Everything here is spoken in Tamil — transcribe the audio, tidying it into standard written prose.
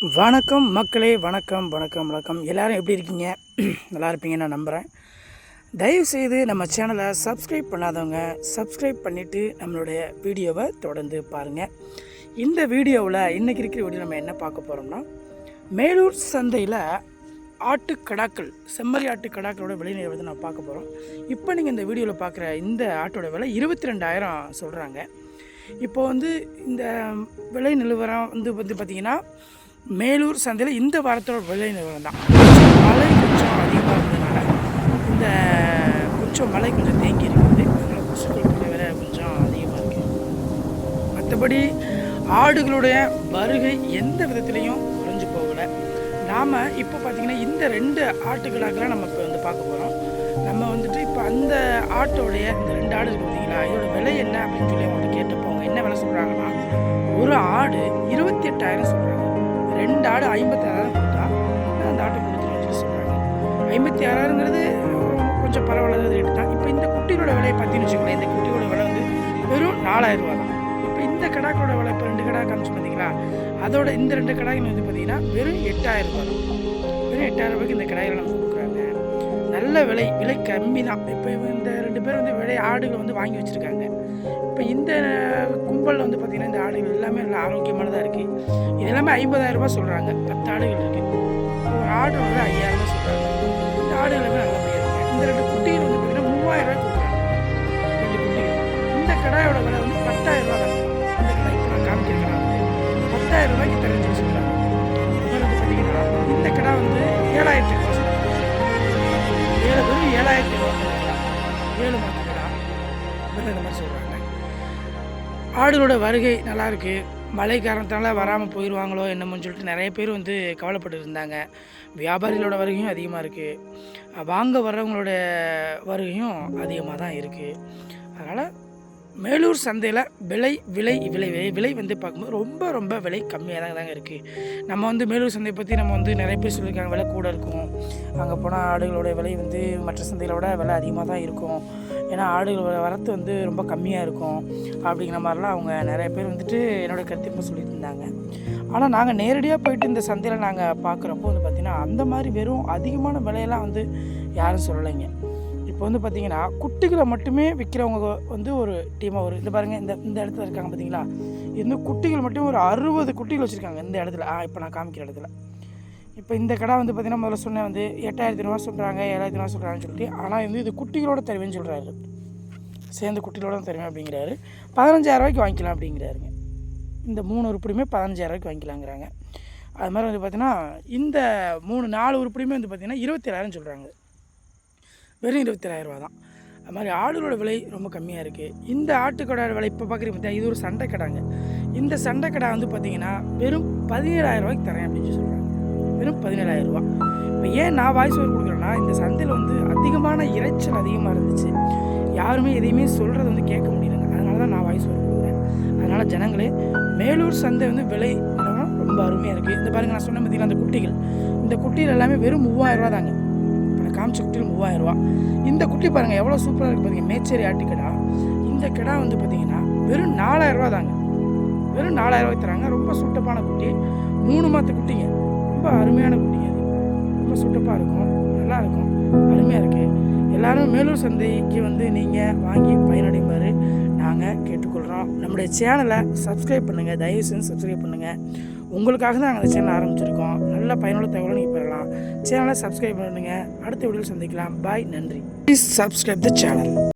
வணக்கம் மக்களே, வணக்கம் வணக்கம் வணக்கம். எல்லோரும் எப்படி இருக்கீங்க? நல்லா இருப்பீங்கன்னு நான் நம்புகிறேன். தயவுசெய்து நம்ம சேனலை சப்ஸ்கிரைப் பண்ணாதவங்க சப்ஸ்கிரைப் பண்ணிவிட்டு நம்மளுடைய வீடியோவை தொடர்ந்து பாருங்கள். இந்த வீடியோவில் இன்றைக்கி இருக்கிற வீடியோ நம்ம என்ன பார்க்க போகிறோம்னா, மேலூர் சந்தையில் ஆட்டுக்கடாக்கள், செம்மறி ஆட்டுக்கடாக்களோட விலை நிலவரத்தை நான் பார்க்க போகிறோம். இப்போ நீங்கள் இந்த வீடியோவில் பார்க்குற இந்த ஆட்டோட விலை 22,000 சொல்கிறாங்க. இப்போ இந்த விலை நிலவரம் பார்த்திங்கன்னா, மேலூர் சந்தையில் இந்த வாரத்தோட விலை நிலவரம் தான். மழை கொஞ்சம் அதிகமாக இருந்ததுனால மழை கொஞ்சம் தேங்கி இருக்குது. அதனால் கொசுக்களுடைய விலை கொஞ்சம் அதிகமாக இருக்குது. மற்றபடி ஆடுகளுடைய வருகை எந்த விதத்துலேயும் குறைஞ்சி போகலை. நாம் இப்போ பார்த்திங்கன்னா இந்த 2 ஆட்டுக்களாக்கெல்லாம் நம்ம இப்போ பார்க்க போகிறோம். நம்ம இப்போ அந்த ஆட்டோடைய இந்த 2 ஆடு இருக்குது பார்த்தீங்களா, இதோட விலை என்ன அப்படின்னு சொல்லி அவங்கள்ட்ட கேட்டப்போங்க என்ன விலை சொல்கிறாங்கன்னா, ஒரு ஆடு 28,000 சொல்கிறாங்க. 2 ஆடு 56,000 கொடுத்தா அந்த ஆட்டை கொடுத்துருன்னு சொல்கிறாங்க. 56,000ங்கிறது கொஞ்சம் பரவாயில்லாத ரேட்டு தான். இப்போ இந்த குட்டியோட விலையை பார்த்தீங்கன்னு வச்சுக்கோங்களேன், இந்த குட்டியோட விலை வெறும் 4,000 ரூபா தான். இப்போ இந்த கடாக்களோட விலை இப்போ 2 கடா காமிச்சு பார்த்தீங்களா, அதோட இந்த 2 கடாய்கள் பார்த்தீங்கன்னா வெறும் 8,000 ரூபா தான். வெறும் 8,000 ரூபாய்க்கு இந்த கடாய்களை நம்ம கொடுக்குறாங்க. நல்ல விலை கம்மி தான். இப்போ இந்த 2 பேர் விலை ஆடுகளை வாங்கி வச்சுருக்காங்க. இப்போ இந்த கும்பலில் பார்த்திங்கன்னா இந்த ஆடுகள் எல்லாமே நல்ல ஆரோக்கியமானதாக இருக்குது. இது எல்லாமே 50,000 ரூபா சொல்கிறாங்க. 10 ஆடுகள் இருக்குது. ஒரு ஆடு 5,000 ரூபா சொல்கிறாங்க. இந்த ஆடு எல்லாமே நல்லபடியாக இருக்குது. இந்த 2 குட்டிகள் பார்த்திங்கன்னா 3,000 ரூபாய் கொடுக்குறாங்க. 2 குட்டிகள். இந்த கடாயோட விலை 10,000 ரூபா தான். இந்த கடை இப்போ நான் காமிக்கிறேன், 10,000 ரூபாய்க்கு தெரிஞ்சு சொல்கிறாங்க. பார்த்திங்கன்னா இந்த கடை 7,000 ரூபா சொல்கிறாங்க. வெறும் 7,000 ரூபா 7 மாத கடை இந்த மாதிரி சொல்கிறாங்க. ஆடுகளோட வருகை நல்லாயிருக்கு. மழை காரணத்தினால வராமல் போயிடுவாங்களோ என்னமோன்னு சொல்லிட்டு நிறைய பேர் கவலைப்பட்டு இருந்தாங்க. வியாபாரிகளோட வருகையும் அதிகமாக இருக்குது. வாங்க வர்றவங்களோட வருகையும் அதிகமாக தான் இருக்குது. அதனால் மேலூர் சந்தையில் விலை பார்க்கும்போது ரொம்ப விலை கம்மியாக தாங்க இருக்குது. நம்ம மேலூர் சந்தையை பற்றி நம்ம நிறைய பேர் சொல்லியிருக்காங்க, விலை கூட இருக்கும். அங்கே போனால் ஆடுகளோட விலை மற்ற சந்தைகளோட விலை அதிகமாக தான் இருக்கும். ஏன்னா ஆடுகளோட வரத்து ரொம்ப கம்மியாக இருக்கும் அப்படிங்கிற மாதிரிலாம் அவங்க நிறைய பேர் என்னோடய கருத்து சொல்லிட்டு இருந்தாங்க. ஆனால் நாங்கள் நேரடியாக போயிட்டு இந்த சந்தையில் நாங்கள் பார்க்குறப்போ பார்த்திங்கன்னா அந்த மாதிரி வெறும் அதிகமான விலையெல்லாம் யாரும் சொல்லலைங்க. இப்போ பார்த்திங்கன்னா குட்டிகளை மட்டுமே விற்கிறவங்க ஒரு டீமாக இந்த பாருங்கள், இந்த இடத்துல இருக்காங்க பார்த்தீங்களா, குட்டிகள் மட்டும் ஒரு 60 குட்டிகள் வச்சுருக்காங்க இந்த இடத்துல. இப்போ நான் காமிக்கிற இடத்துல. இப்போ இந்த கடை பார்த்திங்கன்னா முதல்ல சொன்னேன் 8,000 ரூபா சொல்கிறாங்க, 7,000 ரூபா சொல்கிறாங்கன்னு சொல்லிட்டு. ஆனால் இது குட்டிகளோட தருவேன்னு சொல்கிறாரு. சேர்ந்து குட்டிகளோட தருவேன் அப்படிங்கிறாரு. 15,000 ரூபாய்க்கு வாங்கிக்கலாம் அப்படிங்கிறாருங்க. இந்த 3 உருப்படியுமே 15,000 ரூபாய்க்கு வாங்கிக்கலாங்கிறாங்க. அது மாதிரி பார்த்திங்கன்னா இந்த 4 உருப்படியுமே பார்த்திங்கன்னா 27,000 சொல்கிறாங்க. வெறும் 27,000 ரூபா தான். அது மாதிரி ஆடுகளோட விலை ரொம்ப கம்மியாக இருக்குது. இந்த ஆட்டுக்கடோட விலை இப்போ பார்க்குறீங்க பார்த்தா, இது ஒரு சண்டை கடாங்க. இந்த சண்டை கடை பார்த்திங்கன்னா வெறும் 17,000 ரூபாய்க்கு தரேன் அப்படின்னு சொல்கிறாங்க. வெறும் 17,000 ரூபா. இப்போ ஏன் நான் வாய்ஸ் ஓவர் கொடுக்குறேன்னா, இந்த சந்தையில் அதிகமான இறைச்சல் அதிகமாக இருந்துச்சு. யாருமே எதையுமே சொல்கிறத கேட்க முடியலைங்க. அதனால தான் நான் வாய்ஸ் ஓவர் கொடுக்குறேன். அதனால் ஜனங்களே, மேலூர் சந்தை விலை ரொம்ப அருமையாக இருக்குது. இந்த பாருங்கள், நான் சொன்ன பார்த்தீங்கன்னா அந்த குட்டிகள், இந்த குட்டிகள் எல்லாமே வெறும் 3,000 ரூபா தாங்க. காமிச்ச குட்டியில் 3,000 ரூபா. இந்த குட்டி பாருங்கள் எவ்வளோ சூப்பராக இருக்குது பாருங்கள். மேச்சேரி ஆட்டுக்கடா. இந்த கடா பார்த்திங்கன்னா வெறும் 4,000 ரூபா தாங்க. வெறும் 4,000 ரூபாய்க்கு தராங்க. ரொம்ப சூட்டப்பான குட்டி. 3 மாத குட்டிங்க. ரொம்ப அருமையான குட்டிங்க. அது ரொம்ப சூட்டப்பாக இருக்கும், நல்லாயிருக்கும், அருமையாக இருக்குது. எல்லோரும் மேலூர் சந்தைக்கு நீங்கள் வாங்கி பயனடையுமாறு நாங்கள் கேட்டுக்கொள்கிறோம். நம்முடைய சேனலை சப்ஸ்கிரைப் பண்ணுங்கள், தயவு செஞ்சு சப்ஸ்கிரைப் பண்ணுங்கள். உங்களுக்காக தான் நாங்கள் அந்த சேனல் ஆரம்பிச்சிருக்கோம். நல்ல பயனுள்ள தகவலை நீங்கள் பெறலாம். சேனலை சப்ஸ்கிரைப் பண்ணுங்கள். அடுத்த வீடியோவில் சந்திக்கலாம். பாய், நன்றி. Please subscribe the channel.